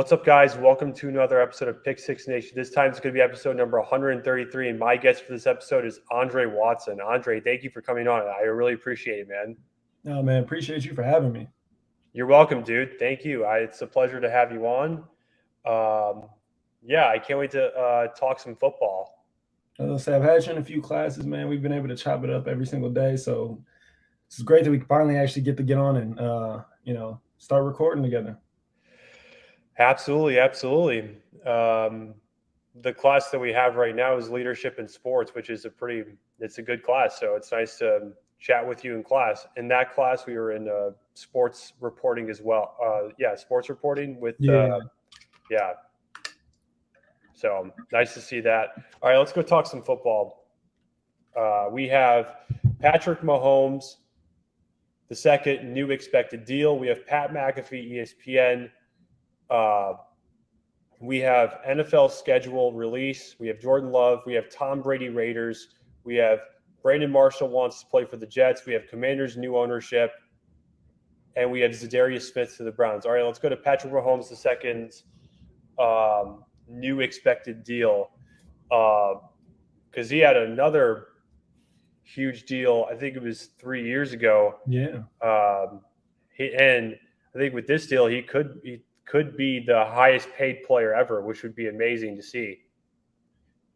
What's up, guys? Welcome to another episode of Pick Six Nation. This time it's going to be episode number 133, and my guest for this episode is Andre Watson. Andre, thank you for coming on. I really appreciate it, man. No, man, appreciate you for having me. You're welcome, dude. Thank you. It's a pleasure to have you on. I can't wait to talk some football. I've had you in a few classes, man. We've been able to chop it up every single day, so it's great that we finally actually get on and start recording together. Absolutely. The class that we have right now is leadership in sports, which is it's a good class. So it's nice to chat with you in class. In that class, we were in sports reporting as well. Sports reporting with Yeah. So nice to see that. All right, let's go talk some football. We have Patrick Mahomes, the second new expected deal. We have Pat McAfee ESPN. We have NFL schedule release. We have Jordan Love. We have Tom Brady Raiders. We have Brandon Marshall wants to play for the Jets. We have Commanders new ownership. And we have Za'Darius Smith to the Browns. All right, let's go to Patrick Mahomes the second new expected deal. Because he had another huge deal, I think it was 3 years ago. Yeah. And I think with this deal, he could be the highest paid player ever, which would be amazing to see.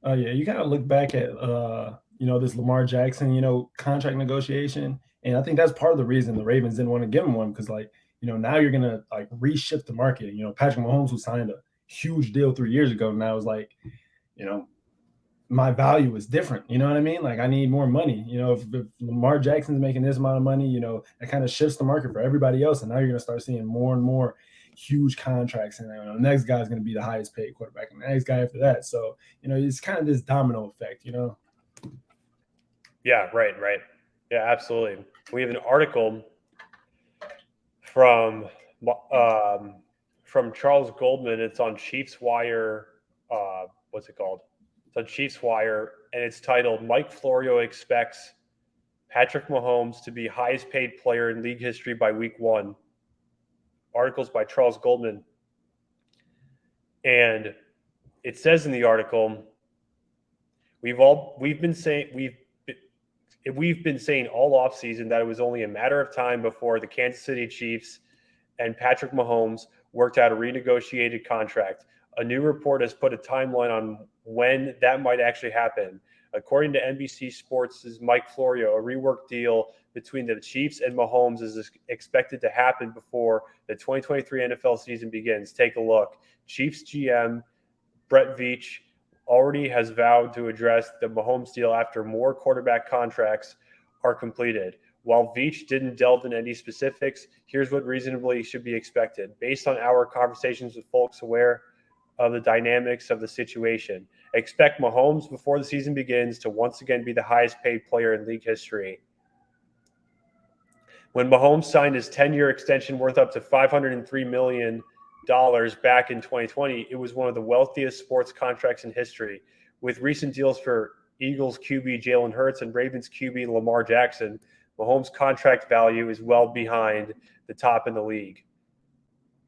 You kind of look back at this Lamar Jackson, contract negotiation, and I think that's part of the reason the Ravens didn't want to give him one because now you're gonna reshift the market. Patrick Mahomes, who signed a huge deal 3 years ago, now is my value is different. You know what I mean? Like I need more money. If Lamar Jackson's making this amount of money, that kind of shifts the market for everybody else, and now you're gonna start seeing more and more huge contracts, and the next guy is going to be the highest paid quarterback, and the next guy after that. So it's kind of this domino effect. Yeah, right. Yeah, absolutely. We have an article from Charles Goldman. It's on Chiefs Wire. What's it called? It's on Chiefs Wire, and it's titled "Mike Florio expects Patrick Mahomes to be highest paid player in league history by week 1." Articles by Charles Goldman. And it says in the article, we've been saying all offseason that it was only a matter of time before the Kansas City Chiefs and Patrick Mahomes worked out a renegotiated contract. A new report has put a timeline on when that might actually happen. According to NBC Sports' Mike Florio, a reworked deal between the Chiefs and Mahomes is expected to happen before the 2023 NFL season begins. Take a look. Chiefs GM Brett Veach already has vowed to address the Mahomes deal after more quarterback contracts are completed. While Veach didn't delve into any specifics, here's what reasonably should be expected. Based on our conversations with folks aware of the dynamics of the situation, expect Mahomes before the season begins to once again be the highest paid player in league history. When Mahomes signed his 10-year extension worth up to $503 million back in 2020, it was one of the wealthiest sports contracts in history. With recent deals for Eagles QB Jalen Hurts and Ravens QB Lamar Jackson, Mahomes' contract value is well behind the top in the league.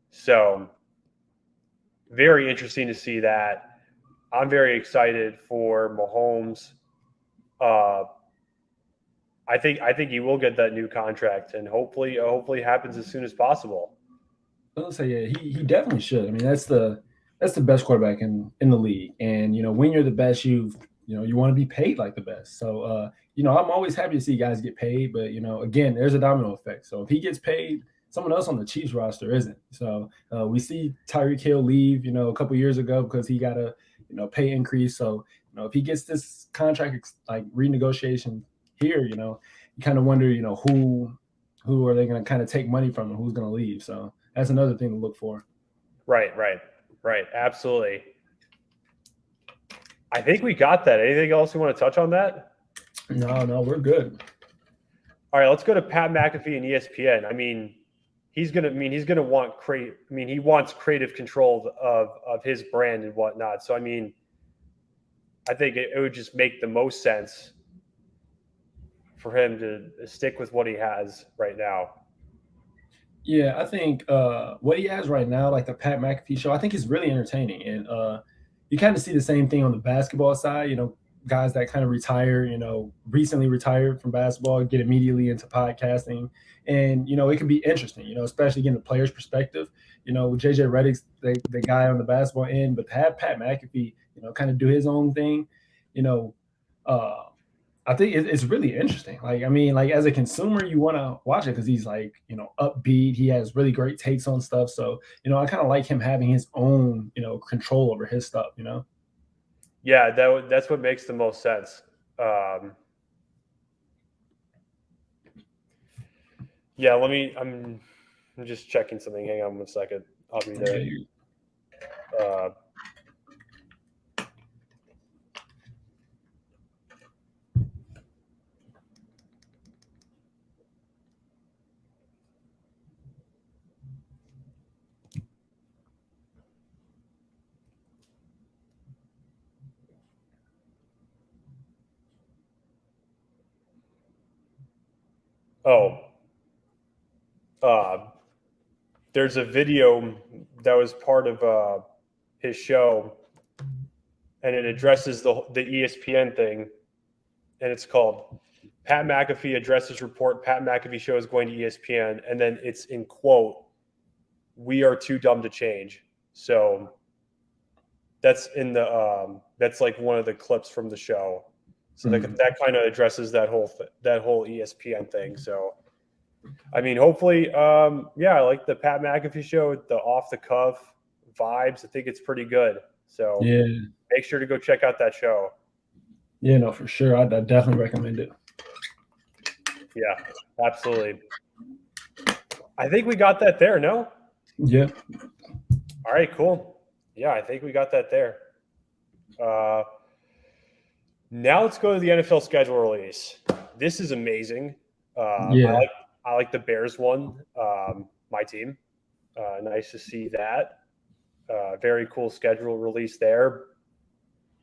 So, very interesting to see that. I'm very excited for Mahomes. I think he will get that new contract, and hopefully it happens as soon as possible. I'll say, yeah, he definitely should. I mean, that's the best quarterback in the league, and when you're the best, you want to be paid like the best. So I'm always happy to see guys get paid, but again, there's a domino effect. So if he gets paid, someone else on the Chiefs roster isn't. So we see Tyreek Hill leave, a couple years ago because he got a pay increase. So if he gets this contract renegotiation here, you kind of wonder, who are they going to kind of take money from and who's going to leave. So that's another thing to look for. Right. Absolutely. I think we got that. Anything else you want to touch on that? No, we're good. All right, let's go to Pat McAfee and ESPN. I mean, he wants creative control of his brand and whatnot. So I mean, I think it would just make the most sense for him to stick with what he has right now. Yeah, I think what he has right now, like the Pat McAfee show, I think is really entertaining. And you kind of see the same thing on the basketball side. Guys that kind of retire, recently retired from basketball, get immediately into podcasting, and it can be interesting. Especially getting the player's perspective. With JJ Redick's the guy on the basketball end, but to have Pat McAfee, kind of do his own thing, you know. Uh, I think it's really interesting. Like, I mean, like as a consumer, you want to watch it because he's like, upbeat. He has really great takes on stuff. So, I kind of like him having his own, control over his stuff. Yeah, that's what makes the most sense. Um, yeah, I'm just checking something. Hang on one second. I'll be there. Okay. Uh, oh, uh, there's a video that was part of his show, and it addresses the ESPN thing, and it's called Pat McAfee addresses report Pat McAfee show is going to ESPN, and then it's in quote, "We are too dumb to change." So that's in the that's like one of the clips from the show. So that kind of addresses that whole ESPN thing. So I mean, hopefully, yeah, I like the Pat McAfee show, the off the cuff vibes. I think it's pretty good. So Yeah. make sure to go check out that show. Yeah, no, for sure. I definitely recommend it. Yeah, absolutely. I think we got that there. No. Yeah. All right, cool. Yeah, I think we got that there. Uh, now let's go to the NFL schedule release. This is amazing. Yeah. I like the Bears one. My team. Nice to see that. Very cool schedule release there.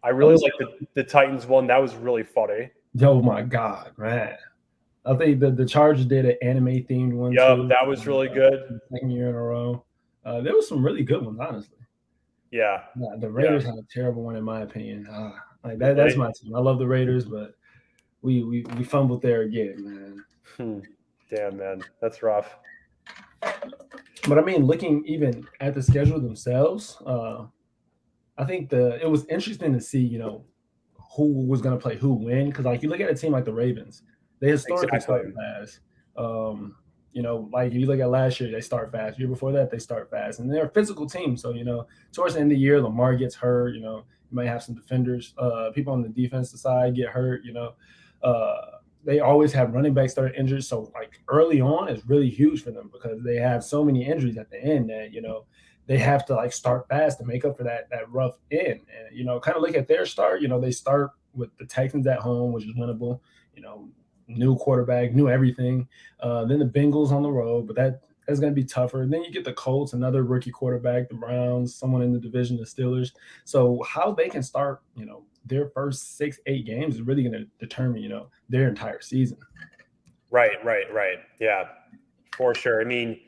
I really like the Titans one. That was really funny. Oh my God, man. I think the Chargers did an anime themed one Yep, too. that was really good. Second year in a row. There was some really good ones, honestly. Yeah. Yeah, the Yeah. Raiders had a terrible one in my opinion. Like that's my team. I love the Raiders, but we fumbled there again, man. Damn, man, that's rough. But I mean, looking even at the schedule themselves, I think it was interesting to see, who was going to play who when. Because like you look at a team like the Ravens, they historically start fast. Like if you look at last year, they start fast. Year before that, they start fast, and they're a physical team. So towards the end of the year, Lamar gets hurt. You might have some defenders, people on the defensive side get hurt. They always have running backs that are injured. So like early on is really huge for them because they have so many injuries at the end that they have to like start fast to make up for that rough end. And kind of look at their start. They start with the Texans at home, which is winnable. New quarterback, new everything. Then the Bengals on the road, but that's going to be tougher. And then you get the Colts, another rookie quarterback, the Browns, someone in the division, the Steelers. So how they can start, their first 6-8 games is really going to determine, their entire season. Right. Yeah, for sure. I mean,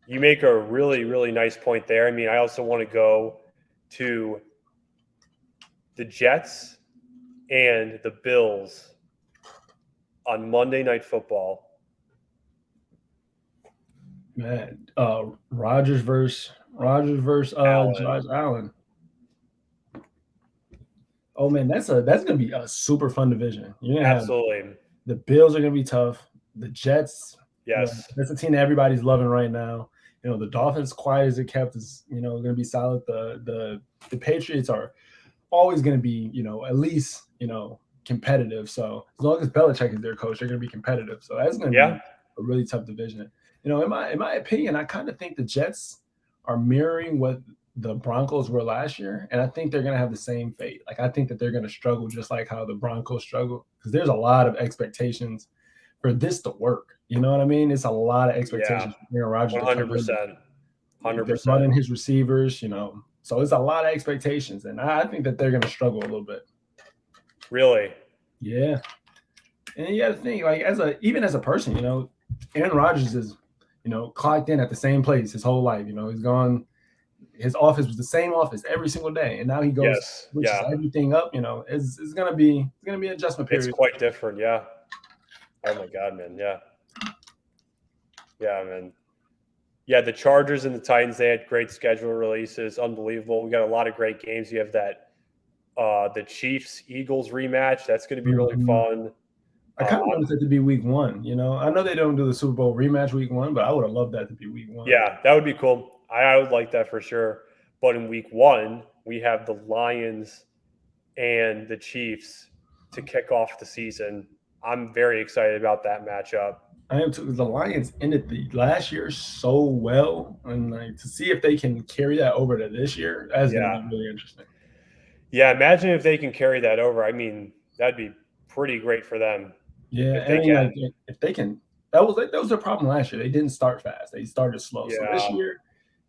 you make a really, really nice point there. I mean, I also want to go to the Jets and the Bills on Monday Night Football. Man, Rodgers versus Josh Allen. Oh man, that's gonna be a super fun division. You're gonna Absolutely. The Bills are gonna be tough. The Jets, yes, that's a team that everybody's loving right now. The Dolphins, quiet as it kept, is gonna be solid. The Patriots are always gonna be at least competitive. So as long as Belichick is their coach, they're gonna be competitive. So that's gonna be a really tough division. In my opinion, I kind of think the Jets are mirroring what the Broncos were last year, and I think they're going to have the same fate. Like I think that they're going to struggle just like how the Broncos struggle because there's a lot of expectations for this to work. You know what I mean? It's a lot of expectations for Aaron Rodgers. 100%. 100%. They're running his receivers, so it's a lot of expectations, and I think that they're going to struggle a little bit. Really? Yeah. And you got to think, like, even as a person, Aaron Rodgers is, clocked in at the same place his whole life. He's gone. His office was the same office every single day, and now he goes Yes. switches Yeah. everything up. It's gonna be an adjustment It's period. quite different. Yeah. Oh my God, man. Yeah. Yeah, man. Yeah, the Chargers and the Titans, they had great schedule releases. Unbelievable. We got a lot of great games. You have that the Chiefs Eagles rematch. That's going to be really Mhm. fun. I kind of wanted it to be week one. I know they don't do the Super Bowl rematch week one, but I would have loved that to be week one. Yeah, that would be cool. I would like that for sure. But in week one, we have the Lions and the Chiefs to kick off the season. I'm very excited about that matchup. I am too. The Lions ended the last year so well, and like to see if they can carry that over to this year, that's going to Yeah. be really interesting. Yeah, imagine if they can carry that over. I mean, that'd be pretty great for them Yeah, if I they mean, like can. if they can, that was their problem last year. They didn't start fast. They started slow. So this Yeah. year,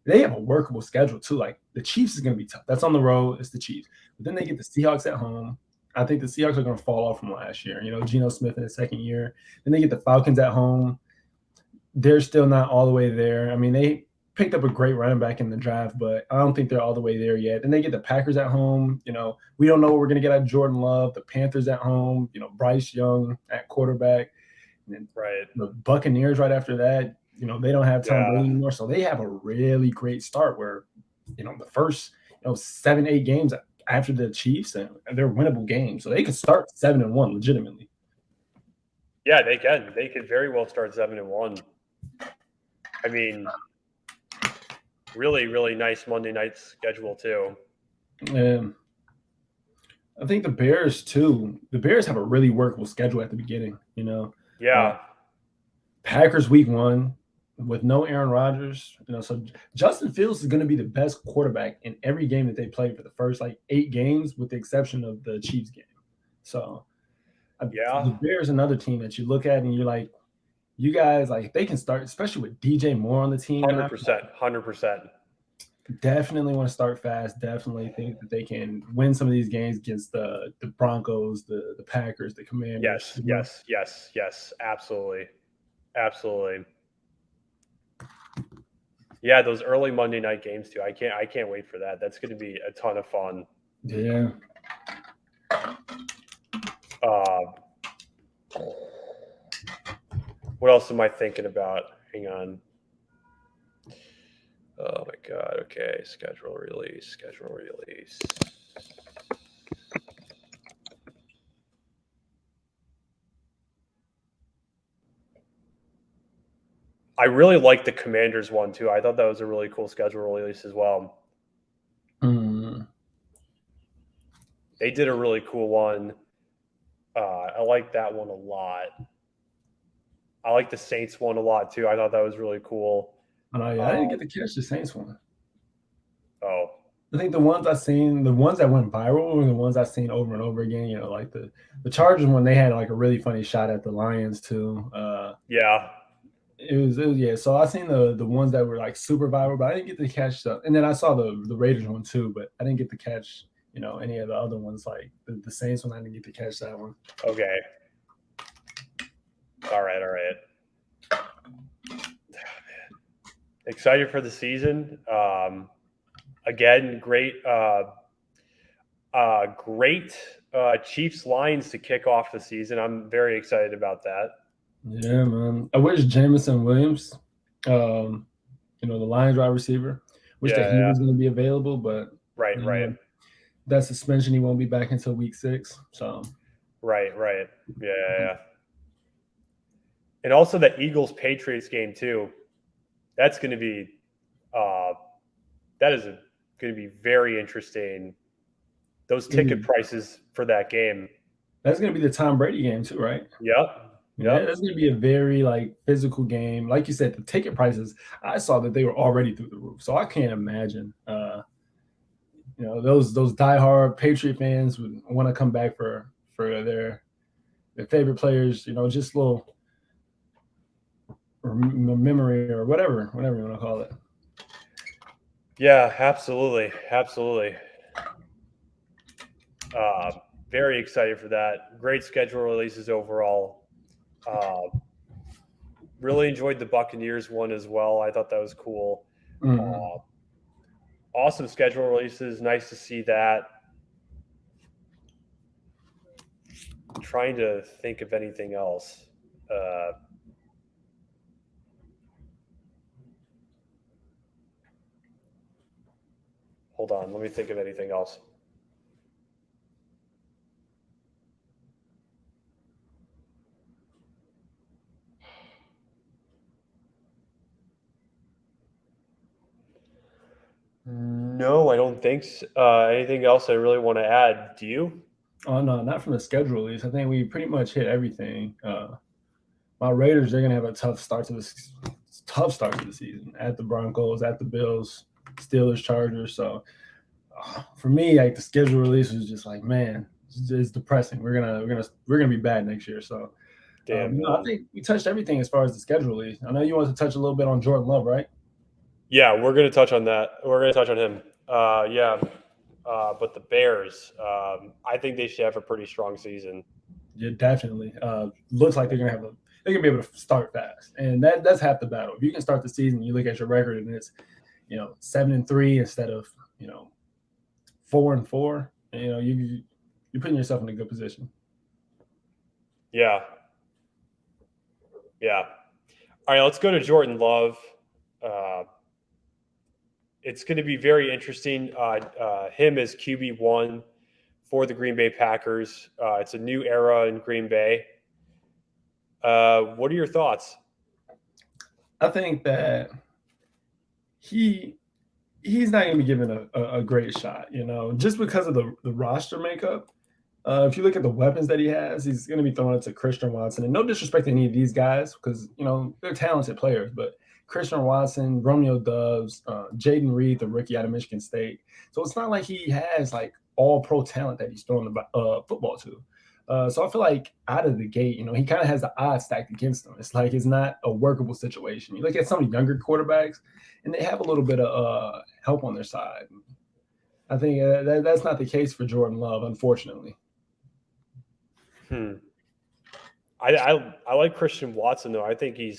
they have a workable schedule too. Like the Chiefs is going to be tough. That's on the road. It's the Chiefs, but then they get the Seahawks at home. I think the Seahawks are going to fall off from last year. Geno Smith in his second year. Then they get the Falcons at home. They're still not all the way there. I mean, they picked up a great running back in the draft, but I don't think they're all the way there yet. Then they get the Packers at home. We don't know what we're going to get out of Jordan Love. The Panthers at home. Bryce Young at quarterback. And then Right. the Buccaneers right after that. They don't have Tom Brady Yeah. anymore, so they have a really great start. Where the first 7-8 games after the Chiefs, and they're winnable games, so they could start 7-1 legitimately. Yeah, they can. They could very well start 7-1. I mean, really, really nice Monday night schedule too. And I think the Bears too. The Bears have a really workable schedule at the beginning. Yeah. Packers week one with no Aaron Rodgers. So Justin Fields is going to be the best quarterback in every game that they play for the first 8 games, with the exception of the Chiefs game. So Yeah. the Bears, another team that you look at and you're like, you guys, if they can start, especially with DJ Moore on the team now, 100%. 100%. definitely want to start fast. Definitely think that they can win some of these games against the Broncos, the Packers, the Commanders. Yes. Yes. Yes. Yes. Absolutely. Absolutely. Yeah, those early Monday night games too. I can't wait for that. That's going to be a ton of fun. Yeah. Uh, what else am I thinking about? Hang on. Oh my God. Okay. Schedule release. Schedule release. I really like the Commanders one too. I thought that was a really cool schedule release as well. Mm. They did a really cool one. I like that one a lot. I like the Saints one a lot too. I thought that was really cool. I didn't get to catch the Saints one. Oh, I think the ones the ones that went viral were the ones I've seen over and over again. Like the Chargers one, they had a really funny shot at the Lions too. yeah. It was yeah. So I seen the ones that were super viral, but I didn't get to catch the. And then I saw the Raiders one too, but I didn't get to catch any of the other ones like the Saints one. I didn't get to catch that one. Okay. All right. All right. Excited for the season. Again, great, great Chiefs Lions to kick off the season. I'm very excited about that. Yeah, man. I wish Jamison Williams, the Lions wide receiver, wish that he Yeah. was going to be available, but Right. Right. that suspension, he won't be back until week 6. So Right. Right. Yeah. And also that Eagles Patriots game too. That's going to be that is going to be very interesting. Those ticket prices for that game. That's going to be the Tom Brady game too, right? Yep. Yeah, that's going to be a very physical game. Like you said, the ticket prices, I saw that they were already through the roof. So I can't imagine those diehard Patriot fans would want to come back for their favorite players, just a little memory or whatever you want to call it. Yeah, absolutely. Absolutely. Very excited for that. Great schedule releases overall. Really enjoyed the Buccaneers one as well. I thought that was cool. Mm-hmm. Awesome schedule releases. Nice to see that. Trying to think of anything else. Hold on. Let me think of anything else. No, I don't think so. Anything else I really want to add? Do you? Oh no, not from the schedule release. I think we pretty much hit everything. My Raiders, they're gonna have a tough start to the season at the Broncos, at the Bills, Steelers, Chargers. So for me, like the schedule release was just like, man, it's depressing. We're gonna be bad next year. So Damn, I man. think we touched everything as far as the schedule release. I know you wanted to touch a little bit on Jordan Love, right? Yeah, we're going to touch on that. We're going to touch on him. Yeah. But the Bears, I think they should have a pretty strong season. Yeah, definitely. Looks like they're gonna be able to start fast, and that's half the battle. If you can start the season, you look at your record, and it's 7-3 instead of 4-4. You're putting yourself in a good position. Yeah. Yeah. All right, let's go to Jordan Love. Uh, it's going to be very interesting. Him as QB1 for the Green Bay Packers. It's a new era in Green Bay. What are your thoughts? I think that he's not going to be given a great shot, just because of the roster makeup. If you look at the weapons that he has, he's going to be throwing it to Christian Watson. And no disrespect to any of these guys, because they're talented players. But Christian Watson, Romeo Doubs, Jaden Reed, the rookie out of Michigan State. So it's not like he has like all pro talent that he's throwing the football to. So I feel like out of the gate, he kind of has the odds stacked against him. It's like it's not a workable situation. You look at some of the younger quarterbacks, and they have a little bit of help on their side. I think that's not the case for Jordan Love, unfortunately. I like Christian Watson though. I think he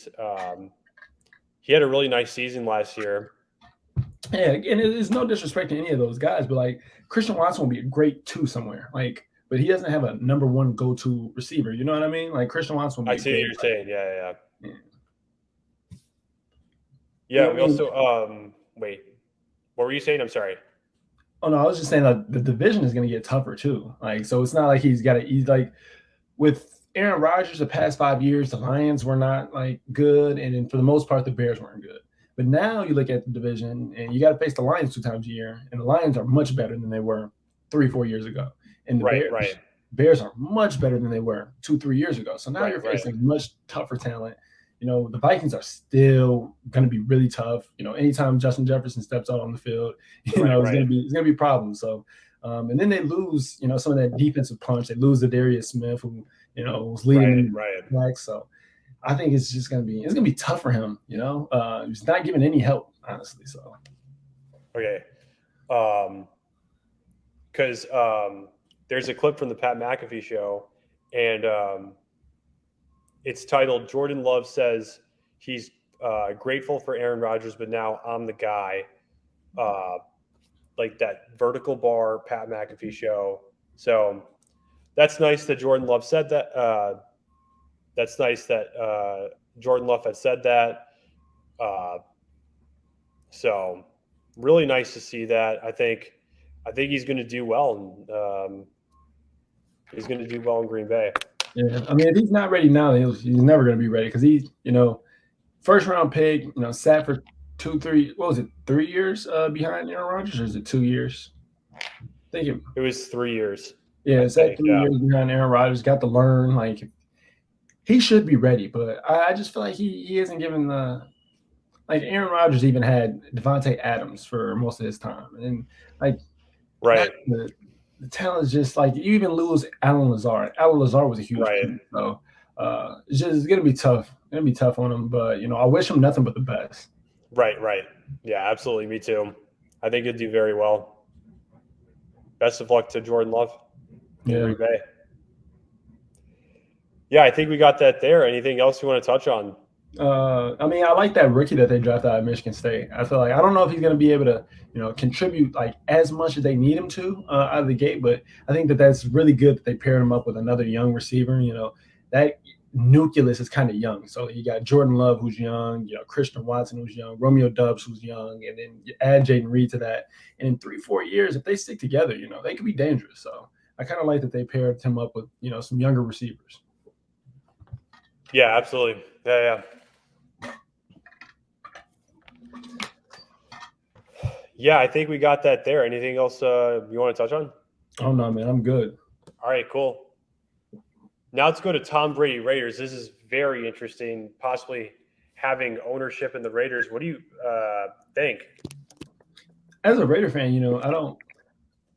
had a really nice season last year. Yeah, and it's no disrespect to any of those guys, but like Christian Watson will be a great two somewhere. But he doesn't have a number one go-to receiver. You know what I mean? Like Christian Watson will I be a see what good. you're saying. Yeah. Yeah, Yeah, we also wait. What were you saying? I'm sorry. Oh no, I was just saying that the division is going to get tougher too. Like, so it's not like he's like with Aaron Rodgers the past 5 years, the Lions were not like good, and then for the most part, the Bears weren't good. But now you look at the division, and you got to face the Lions 2 times a year, and the Lions are much better than they were 3-4 years ago, and the Right. Bears are much better than they were 2-3 years ago. So now you're Right. facing much tougher talent. The Vikings are still going to be really tough. Anytime Justin Jefferson steps out on the field, it's going to be problems. So, and then they lose, some of that defensive punch. They lose Za'Darius Smith, who was leading them back. So, I think it's going to be tough for him. He's not giving any help, honestly. So, Okay. Because there's a clip from the Pat McAfee show, and it's titled "Jordan Love says he's grateful for Aaron Rodgers, but now I'm the guy." Like that vertical bar Pat McAfee show. So that's nice that Jordan Love said that. That's nice that Jordan Love had said that. So really nice to see that. I think he's going to do well. He's going to do well in Green Bay. Yeah, I mean, if he's not ready now, he's never going to be ready because he's, first round pick, sat for 2-3, what was it, 3 years behind Aaron Rodgers, or is it 2 years? I think it was 3 years. Yeah, sat 3 years behind Aaron Rodgers, got to learn. Like, he should be ready, but I just feel like he isn't given the. Like, Aaron Rodgers even had Devontae Adams for most of his time. And, like, right. The talent is just like, you even lose Alan Lazard. Alan Lazard was a huge piece, so it's going to be tough. It's going to be tough on him, but I wish him nothing but the best. Right. Yeah, absolutely. Me too. I think he'll do very well. Best of luck to Jordan Love in Green Bay. Yeah, I think we got that there. Anything else you want to touch on? I mean, I like that rookie that they drafted out of Michigan State. I feel like I don't know if he's going to be able to, contribute like as much as they need him to out of the gate, but I think that that's really good that they paired him up with another young receiver. That nucleus is kind of young. So you got Jordan Love, who's young, Christian Watson, who's young, Romeo Dubs, who's young, and then you add Jaden Reed to that. And in 3-4 years, if they stick together, they could be dangerous. So I kind of like that they paired him up with, some younger receivers. Yeah, absolutely. Yeah. Yeah, I think we got that there. Anything else you want to touch on? Oh, no, man, I'm good. All right, cool. Now let's go to Tom Brady Raiders. This is very interesting, possibly having ownership in the Raiders. What do you think? As a Raider fan,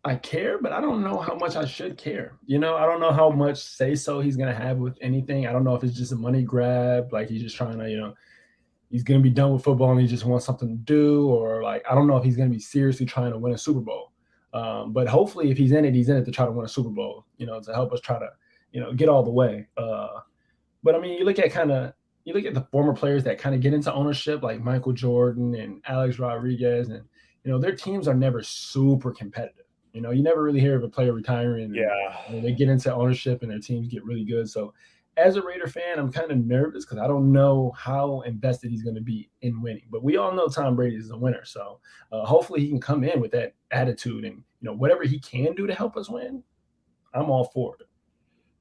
I care, but I don't know how much I should care. I don't know how much say so he's gonna have with anything. I don't know if it's just a money grab, like he's just trying to, he's gonna be done with football and he just wants something to do, or like I don't know if he's gonna be seriously trying to win a Super Bowl. But hopefully, if he's in it to try to win a Super Bowl. To help us try to, get all the way. But I mean, you look at the former players that kind of get into ownership, like Michael Jordan and Alex Rodriguez, and their teams are never super competitive. You never really hear of a player retiring, and Yeah. they get into ownership and their teams get really good. So, as a Raider fan, I'm kind of nervous because I don't know how invested he's going to be in winning. But we all know Tom Brady is a winner, so hopefully he can come in with that attitude and whatever he can do to help us win. I'm all for it.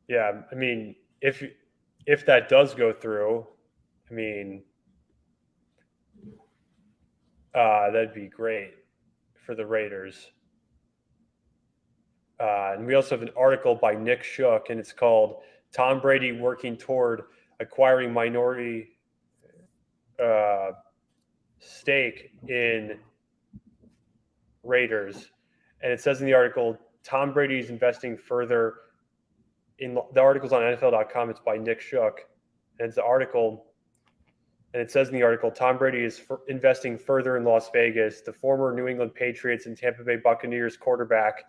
Yeah, I mean, if that does go through, I mean, that'd be great for the Raiders. And we also have an article by Nick Shook, and it's called "Tom Brady Working Toward Acquiring Minority uh, Stake in Raiders." And it says in the article, Tom Brady is investing further. In the article's on NFL.com. It's by Nick Shook, and it's the article. And it says in the article, Tom Brady is investing further in Las Vegas. The former New England Patriots and Tampa Bay Buccaneers quarterback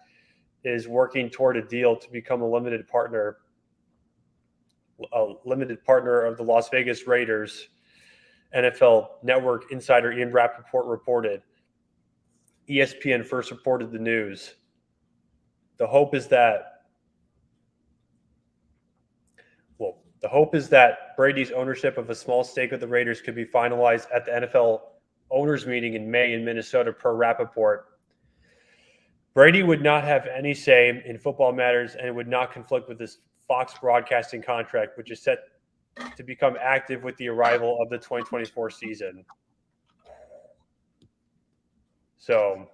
is working toward a deal to become a limited partner of the Las Vegas Raiders. NFL Network insider Ian Rappaport reported. ESPN first reported the news. The hope is that Brady's ownership of a small stake of the Raiders could be finalized at the NFL owners meeting in May in Minnesota, per Rappaport. Brady would not have any say in football matters, and it would not conflict with his Fox broadcasting contract, which is set to become active with the arrival of the 2024 season. So,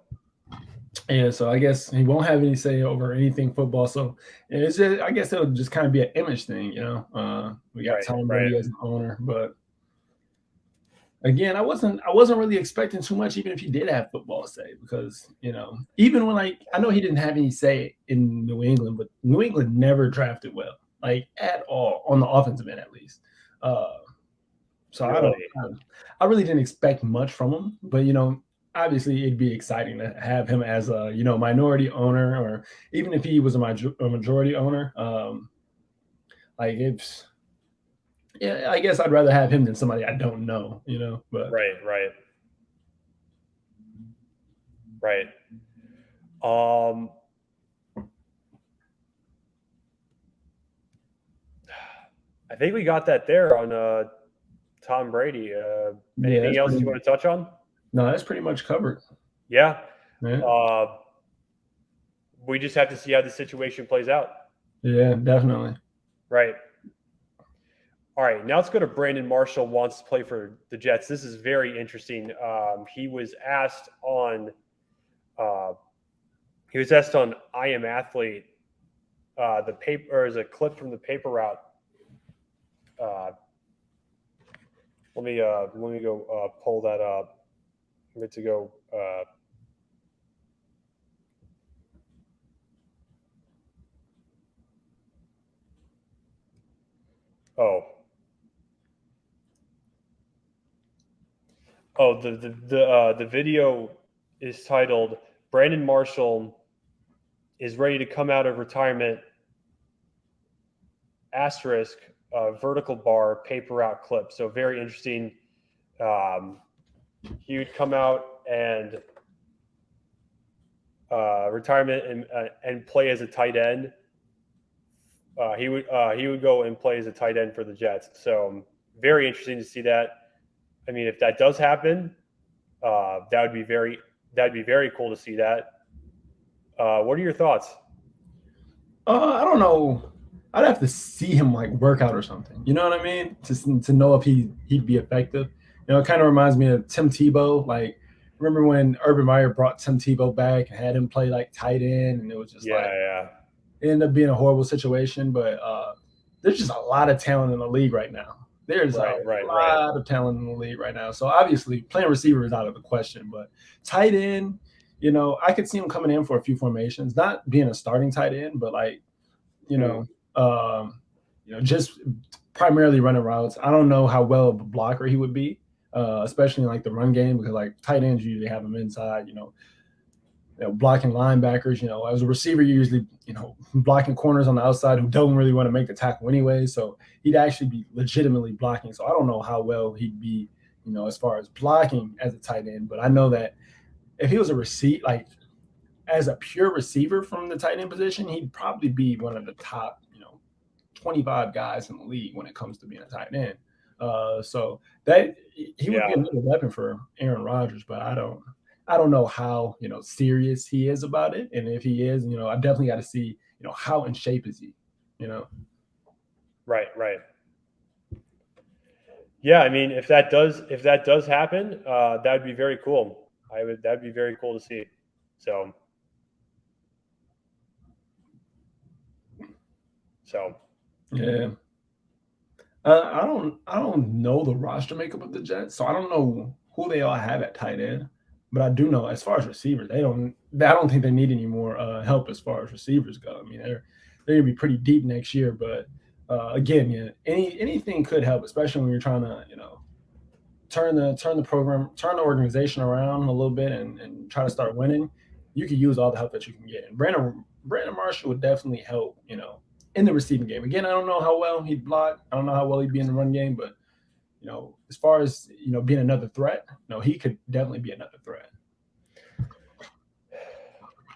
yeah, so I guess he won't have any say over anything football. So it's just, I guess it'll just kind of be an image thing, We got Tom Brady as an owner, but again, I wasn't really expecting too much, even if he did have football say, because even when I know he didn't have any say in New England, but New England never drafted well, like at all, on the offensive end at least. So really? I really didn't expect much from him, but obviously it'd be exciting to have him as a minority owner, or even if he was a majority owner. Like it's, yeah, I guess I'd rather have him than somebody I don't know, But right. I think we got that there on Tom Brady. Anything else you want to touch on? No, that's pretty much covered. Yeah. Yeah. We just have to see how the situation plays out. Yeah, definitely. Right. All right. Now let's go to Brandon Marshall wants to play for the Jets. This is very interesting. He was asked on I Am Athlete, the paper, or is a clip from the paper route. Let me go pull that up. I'm good to go. The video is titled "Brandon Marshall is ready to come out of retirement. Asterisk vertical bar paper route clip. So very interesting. He would come out and retirement and play as a tight end. He would go and play as a tight end for the Jets. So very interesting to see that. I mean, if that does happen, that'd be very cool to see that. What are your thoughts? I don't know. I'd have to see him like work out or something. You know what I mean? To know if he'd be effective. You know, it kind of reminds me of Tim Tebow. Like, remember when Urban Meyer brought Tim Tebow back and had him play like tight end, and it was just it ended up being a horrible situation. But there's just a lot of talent in the league right now. There's a lot of talent in the league right now. So obviously, playing receiver is out of the question. But tight end, you know, I could see him coming in for a few formations, not being a starting tight end, but like, you know, just primarily running routes. I don't know how well of a blocker he would be, especially in like the run game, because like tight ends usually have him inside, blocking linebackers. You know, as a receiver, you're usually, blocking corners on the outside who don't really want to make the tackle anyway. So he'd actually be legitimately blocking. So I don't know how well he'd be, as far as blocking as a tight end. But I know that if he was a receiver, like as a pure receiver from the tight end position, he'd probably be one of the top, 25 guys in the league when it comes to being a tight end. So that he would be another weapon for Aaron Rodgers, but I don't know how, serious he is about it. And if he is, I definitely got to see, how in shape is he, Right. Yeah. I mean, if that does happen, that'd be very cool. That'd be very cool to see. So yeah. I don't know the roster makeup of the Jets, so I don't know who they all have at tight end. But I do know as far as receivers, I don't think they need any more help as far as receivers go. I mean, they're gonna be pretty deep next year, but again, anything could help, especially when you're trying to turn the program, turn the organization around a little bit, and try to start winning. You could use all the help that you can get, and Brandon Marshall would definitely help. In the receiving game. Again, I don't know how well he'd block. I don't know how well he'd be in the run game, but as far as being another threat, he could definitely be another threat.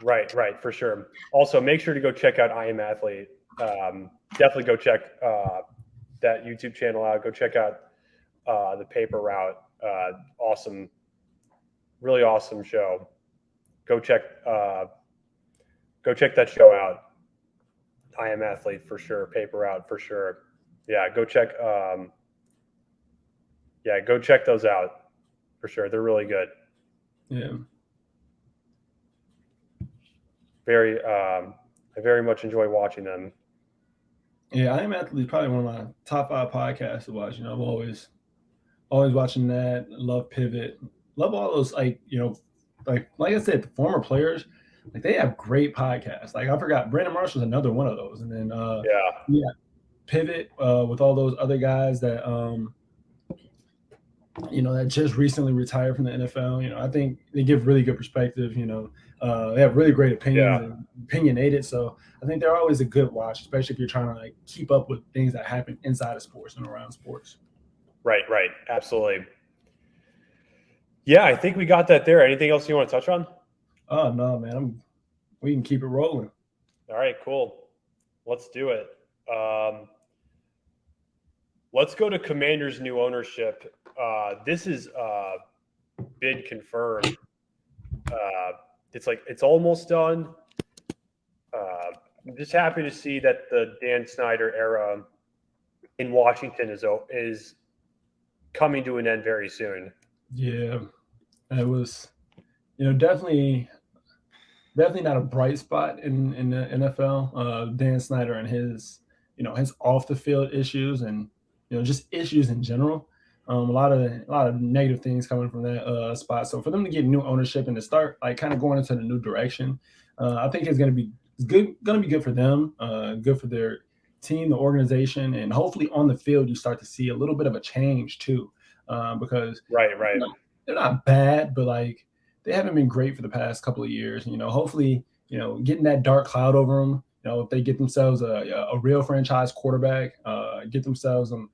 Right, for sure. Also, make sure to go check out I Am Athlete. Definitely go check that YouTube channel out. Go check out the paper route. Awesome, really awesome show. Go check that show out. I Am Athlete for sure. Paper route for sure. Yeah, go check. Go check those out for sure. They're really good. Yeah. I very much enjoy watching them. Yeah, I Am Athlete is probably one of my top 5 podcasts to watch. I'm always watching that. Love Pivot. Love all those like I said, the former players. Like they have great podcasts. Like I forgot, Brandon Marshall's another one of those. And then Pivot with all those other guys that that just recently retired from the NFL. I think they give really good perspective. They have really great opinions and opinionated. So I think they're always a good watch, especially if you're trying to like keep up with things that happen inside of sports and around sports. Right. Absolutely. Yeah, I think we got that there. Anything else you want to touch on? Oh no, man. We can keep it rolling. All right, cool. Let's do it. Let's go to Commanders' new ownership. This is bid confirmed. It's almost done. I'm just happy to see that the Dan Snyder era in Washington is coming to an end very soon. Yeah, it was, definitely not a bright spot in the NFL. Dan Snyder and his off the field issues and just issues in general. A lot of negative things coming from that spot. So for them to get new ownership and to start like kind of going into the new direction, I think it's going to be good for them, good for their team, the organization, and hopefully on the field you start to see a little bit of a change too, because they're not bad, but like they haven't been great for the past couple of years. Hopefully getting that dark cloud over them. If they get themselves a real franchise quarterback, get themselves a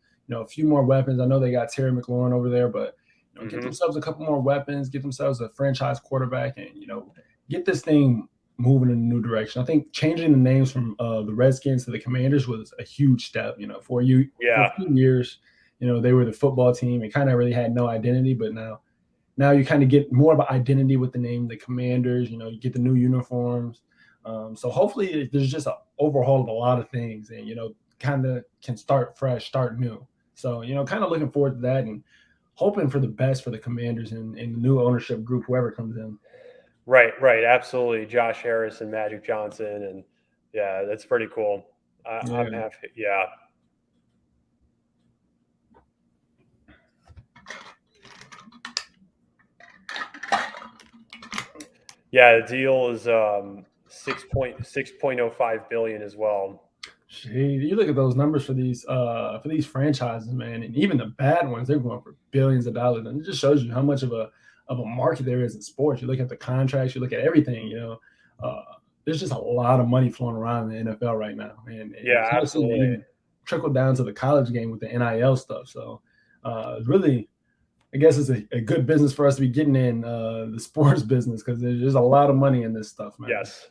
few more weapons. I know they got Terry McLaurin over there, but get Mm-hmm. themselves a couple more weapons, get themselves a franchise quarterback, and get this thing moving in a new direction. I think changing the names from the Redskins to the Commanders was a huge step. For a few years, they were the football team. It kind of really had no identity, but now you kind of get more of an identity with the name, the Commanders. You get the new uniforms. So hopefully there's just an overhaul of a lot of things, and kind of can start fresh, start new. So kind of looking forward to that and hoping for the best for the Commanders and the new ownership group, whoever comes in. Right, absolutely. Josh Harris and Magic Johnson, and yeah, that's pretty cool. I'm happy. Yeah. Yeah, the deal is 6.05 billion as well. You look at those numbers for these franchises, man, and even the bad ones, they're going for billions of dollars, and it just shows you how much of a market there is in sports. You look at the contracts, you look at everything. There's just a lot of money flowing around in the NFL right now, and Yeah, absolutely. Even trickle down to the college game with the NIL stuff. So, really, I guess it's a good business for us to be getting in the sports business because there's a lot of money in this stuff, man. Yes.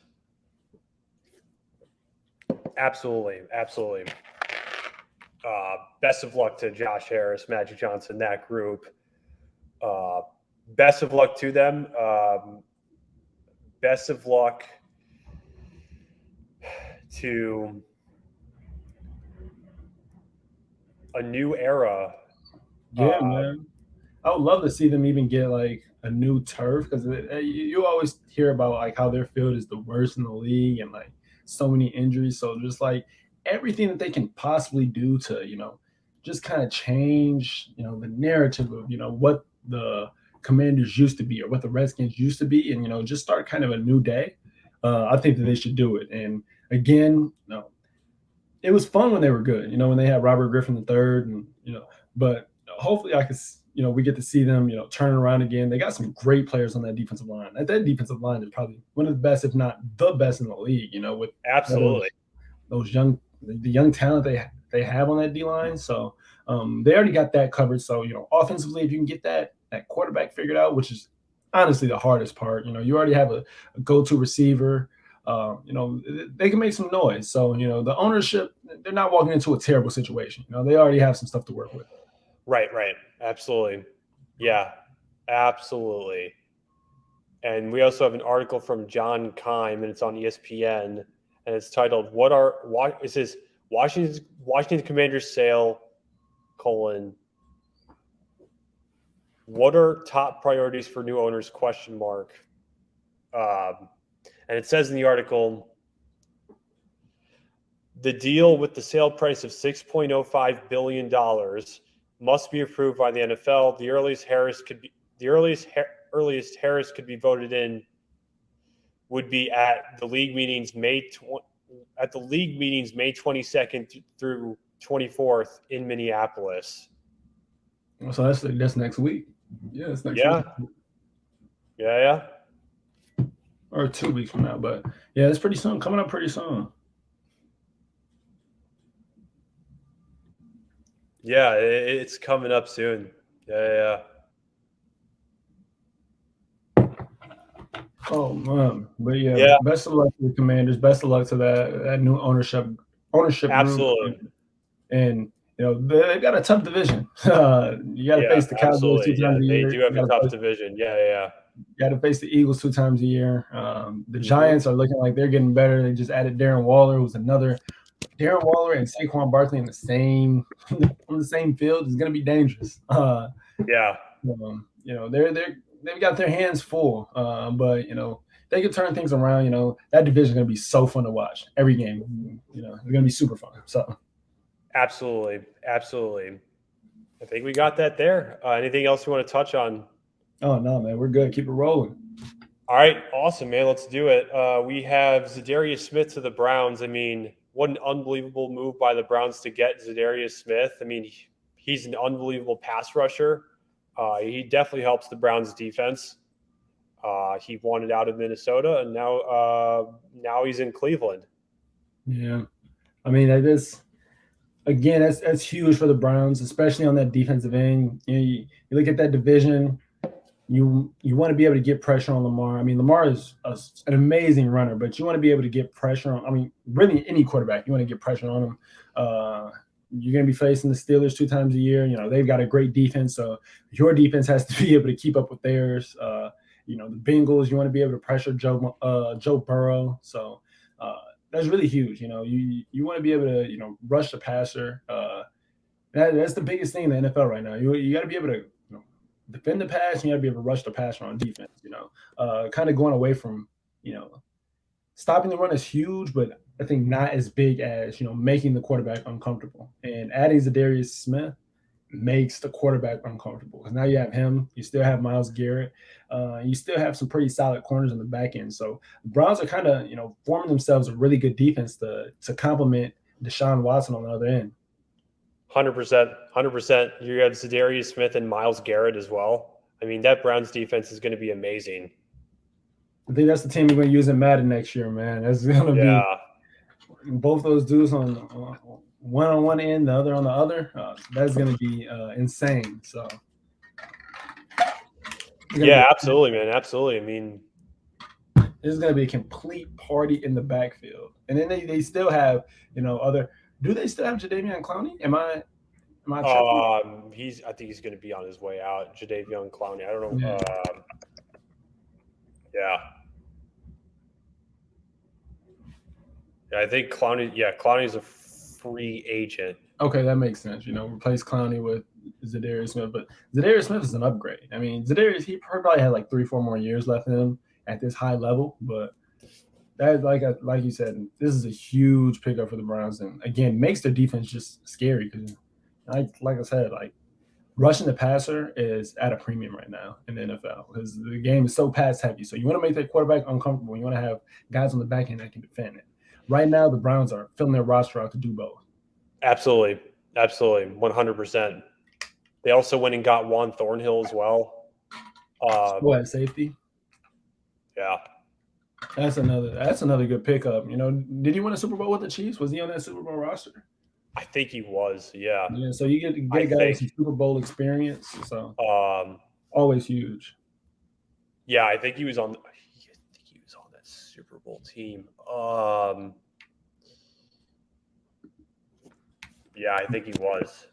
Absolutely. Best of luck to Josh Harris, Magic Johnson, that group. Best of luck to them. Best of luck to a new era. Yeah, man. I would love to see them even get like a new turf because you always hear about like how their field is the worst in the league and like so many injuries. So just like everything that they can possibly do to just kind of change the narrative of what the Commanders used to be or what the Redskins used to be, and just start kind of a new day. I think that they should do it. And again, it was fun when they were good. When they had Robert Griffin III, and but hopefully we get to see them, turn around again. They got some great players on that defensive line. That defensive line is probably one of the best, if not the best in the league. With absolutely those the young talent they have on that D line. So they already got that covered. So offensively, if you can get that quarterback figured out, which is honestly the hardest part. You already have a go-to receiver. They can make some noise. So the ownership, they're not walking into a terrible situation. They already have some stuff to work with. Right. Absolutely. Yeah, absolutely. And we also have an article from John Keim, and it's on ESPN, and it's titled it says Washington Commanders sale, what are top priorities for new owners, ? And it says in the article, the deal with the sale price of $6.05 billion must be approved by the NFL. The earliest Harris could be voted in would be at the league meetings May 22nd through 24th in Minneapolis. So that's next week. Yeah, it's next week. Yeah. Or 2 weeks from now, but yeah, it's pretty soon. Coming up pretty soon. Yeah, it's coming up soon. Yeah. Oh man, but yeah, best of luck to the Commanders. Best of luck to that new ownership Absolutely. group. And they've got a tough division. You got to face the Cowboys 2 times a year. They do have a tough division. Yeah. You got to face the Eagles 2 times a year. The Giants are looking like they're getting better. They just added Darren Waller, who's another. Darren Waller and Saquon Barkley on the same field is going to be dangerous. They've got their hands full, but they can turn things around. That division is going to be so fun to watch every game. It's going to be super fun. So, absolutely. I think we got that there. Anything else you want to touch on? Oh no, man, we're good. Keep it rolling. All right, awesome, man. Let's do it. We have Za'Darius Smith to the Browns. I mean, what an unbelievable move by the Browns to get Za'Darius Smith. I mean, he's an unbelievable pass rusher. He definitely helps the Browns' defense. He wanted out of Minnesota, and now he's in Cleveland. Yeah, I mean, it is again, that's huge for the Browns, especially on that defensive end. You look at that division. You want to be able to get pressure on Lamar. I mean, Lamar is an amazing runner, but you want to be able to get pressure on. I mean, really any quarterback, you want to get pressure on him. You're going to be facing the Steelers 2 times a year. They've got a great defense, so your defense has to be able to keep up with theirs. The Bengals, you want to be able to pressure Joe Burrow. So that's really huge. You want to be able to rush the passer. That's the biggest thing in the NFL right now. You got to be able to defend the pass, and you got to be able to rush the passer on defense. Kind of going away from stopping the run is huge, but I think not as big as making the quarterback uncomfortable. And adding Za'Darius Smith makes the quarterback uncomfortable because now you have him. You still have Myles Garrett. You still have some pretty solid corners on the back end. So the Browns are kind of forming themselves a really good defense to complement Deshaun Watson on the other end. 100%. You have Za'Darius Smith and Myles Garrett as well. I mean, that Browns defense is going to be amazing. I think that's the team we're going to use in Madden next year, man. That's going to be both those dudes on one end, the other on the other. That's going to be insane. So, yeah, absolutely, man. Absolutely. I mean, this is going to be a complete party in the backfield. And then they still have, other. Do they still have Jadeveon Clowney? Am I tripping? I think he's going to be on his way out. Jadeveon Clowney. I don't know. Yeah. I think Clowney. Yeah, Clowney's a free agent. Okay, that makes sense. Replace Clowney with Za'Darius Smith, but Za'Darius Smith is an upgrade. I mean, Za'Darius, he probably had like 3-4 more years left in him at this high level, but that, like you said, this is a huge pickup for the Browns, and again, makes their defense just scary because, like I said, like rushing the passer is at a premium right now in the NFL because the game is so pass heavy. So you want to make that quarterback uncomfortable. You want to have guys on the back end that can defend it. Right now, the Browns are filling their roster out to do both. Absolutely, 100%. They also went and got Juan Thornhill as well. At safety. Yeah. That's another good pickup. Did he win a Super Bowl with the Chiefs? Was he on that Super Bowl roster? I think he was. Yeah. Yeah. So you get a guy with some Super Bowl experience. So always huge. Yeah, I think he was on. That Super Bowl team. Yeah, I think he was.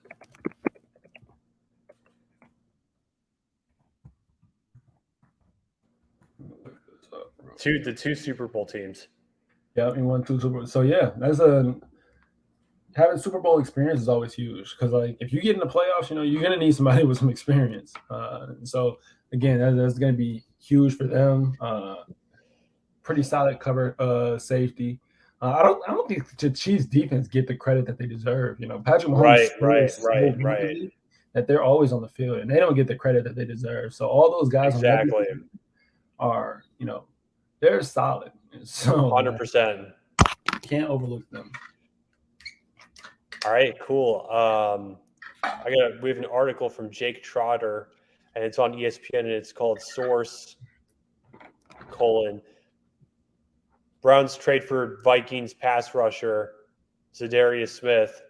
The two Super Bowl teams. Yeah, he won 2 Super Bowls. So yeah, having Super Bowl experience is always huge because like if you get in the playoffs, you're gonna need somebody with some experience. So again, that's gonna be huge for them. Pretty solid cover safety. I don't think the Chiefs defense get the credit that they deserve. Patrick Mahomes right. That they're always on the field and they don't get the credit that they deserve. So all those guys exactly are they're solid. So 100%. Can't overlook them. All right, cool. We have an article from Jake Trotter, and it's on ESPN, and it's called Source: Browns trade for Vikings pass rusher Za'Darius Smith.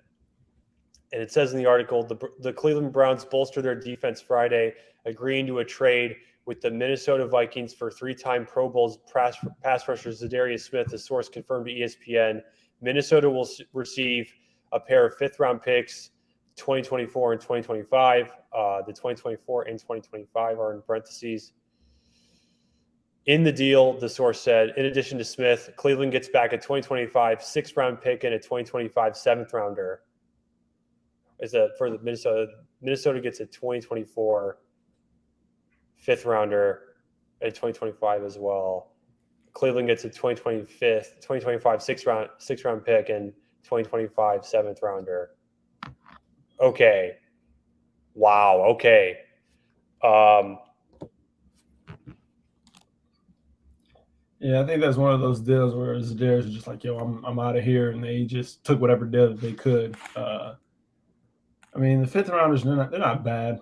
And it says in the article, the Cleveland Browns bolstered their defense Friday, agreeing to a trade with the Minnesota Vikings for 3-time Pro Bowl pass rusher Za'Darius Smith. The source confirmed to ESPN. Minnesota will receive a pair of 5th-round picks, 2024 and 2025. The 2024 and 2025 are in parentheses. In the deal, the source said, in addition to Smith, Cleveland gets back a 2025 6th-round pick and a 2025 7th-rounder. For the Minnesota gets a 2024 5th-rounder and 2025 as well. Cleveland gets a 2025 6th-round pick and 2025 7th-rounder. Okay. Wow. Okay. Yeah, I think that's one of those deals where Za'Darius is just like, yo, I'm out of here, and they just took whatever deal that they could. I mean, the 5th-rounders, they're not bad.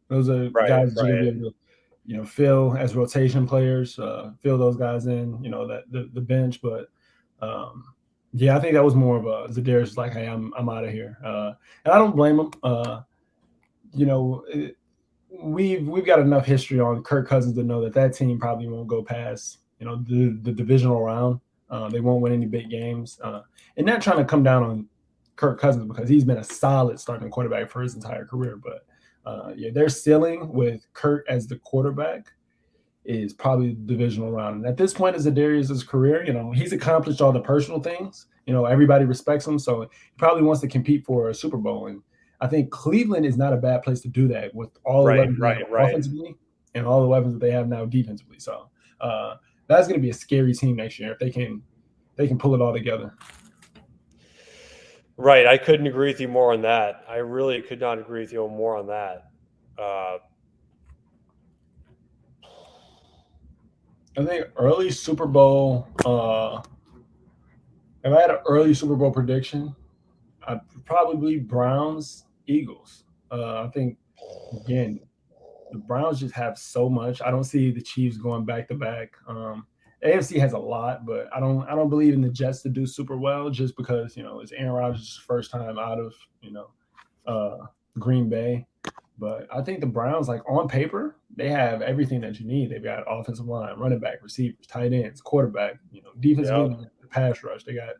Those are guys that you're gonna be able to, fill as rotation players, fill those guys in, that the bench. But Yeah, I think that was more of a Za'Darius like, hey, I'm out of here, and I don't blame him. You know, we've got enough history on Kirk Cousins to know that team probably won't go past the divisional round. They won't win any big games, and not trying to come down on Kirk Cousins because he's been a solid starting quarterback for his entire career. But yeah, their ceiling with Kirk as the quarterback is probably the divisional round. And at this point in Za'Darius's career, he's accomplished all the personal things. Everybody respects him, so he probably wants to compete for a Super Bowl. And I think Cleveland is not a bad place to do that with all the weapons they have offensively and all the weapons that they have now defensively. So that's going to be a scary team next year if they can pull it all together. Right. I couldn't agree with you more on that. I really could not agree with you more on that. I think early Super Bowl, if I had an early Super Bowl prediction, I'd probably Browns, Eagles. I think, again, the Browns just have so much. I don't see the Chiefs going back to back. AFC has a lot, but I don't believe in the Jets to do super well just because it's Aaron Rodgers' first time out of Green Bay. But I think the Browns, like on paper, they have everything that you need. They've got offensive line, running back, receivers, tight ends, quarterback, defensively, pass rush. They got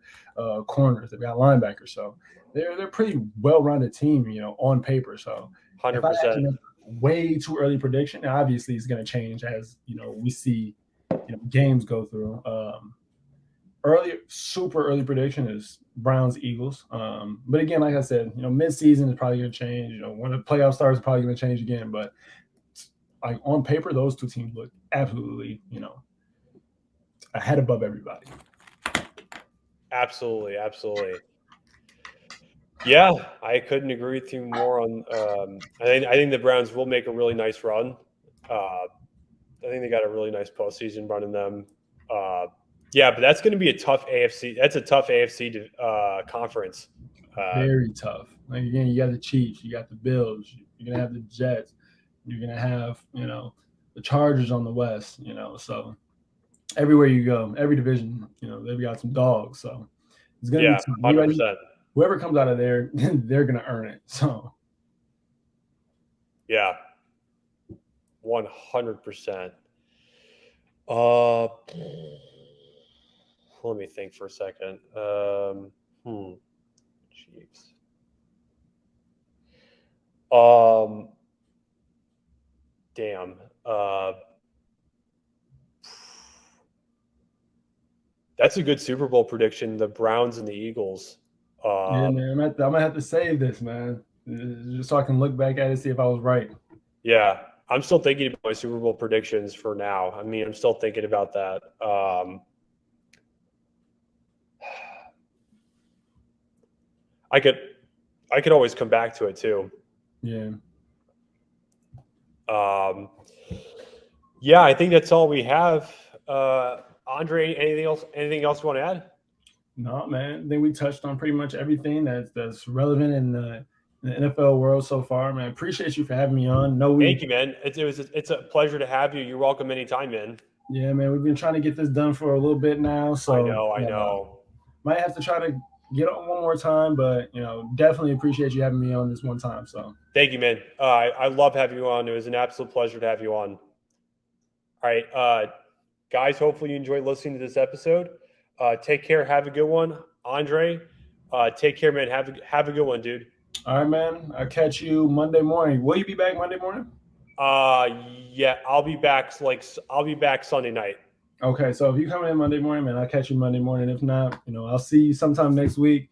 corners. They've got linebackers. So they're a pretty well-rounded team, on paper. So 100%. If I had to make way too early prediction, obviously it's going to change as we see games go through. Super early prediction is Browns Eagles. But again, like I said, mid-season is probably going to change. When the playoff starts, it's probably going to change again. But like on paper, those two teams look absolutely, ahead above everybody. Absolutely. Yeah, I couldn't agree with you more on. I think the Browns will make a really nice run. I think they got a really nice postseason run in them. Yeah, but that's going to be a tough AFC. That's a tough AFC conference. Very tough. Like again, you got the Chiefs, you got the Bills, you're gonna have the Jets, you're gonna have the Chargers on the West. So everywhere you go, every division, they've got some dogs. So it's gonna be tough. 100%. Whoever comes out of there, they're gonna earn it. So yeah, 100%. Let me think for a second. Chiefs. Damn. That's a good Super Bowl prediction. The Browns and the Eagles. yeah, man, I'm gonna have to save this, man, just so I can look back at it, see if I was right. Yeah, I'm still thinking about my Super Bowl predictions for now. I mean, I'm still thinking about that. I could always come back to it too. Yeah. Yeah, I think that's all we have. Andre, anything else you want to add? No, man. I think we touched on pretty much everything that's relevant in the NFL world so far, man. Appreciate you for having me on. Thank you, man. It's a pleasure to have you. You're welcome anytime, man. Yeah, man. We've been trying to get this done for a little bit now, so I know. Might have to try to get on one more time, but definitely appreciate you having me on this one time. So thank you, man. I love having you on. It was an absolute pleasure to have you on. All right, guys. Hopefully you enjoyed listening to this episode. Take care. Have a good one, Andre. Take care, man. Have a good one, dude. All right, man. I'll catch you Monday morning. Will you be back Monday morning? Yeah, I'll be back. I'll be back Sunday night. Okay, so if you come in Monday morning, man, I'll catch you Monday morning. If not, I'll see you sometime next week.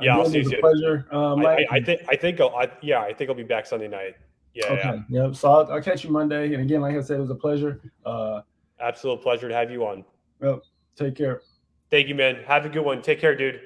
Yeah, I'll see you soon. Pleasure. I think I'll be back Sunday night. Yeah. Okay. Yeah. Yep. So I'll catch you Monday. And again, like I said, it was a pleasure. Absolute pleasure to have you on. Well, take care. Thank you, man. Have a good one. Take care, dude.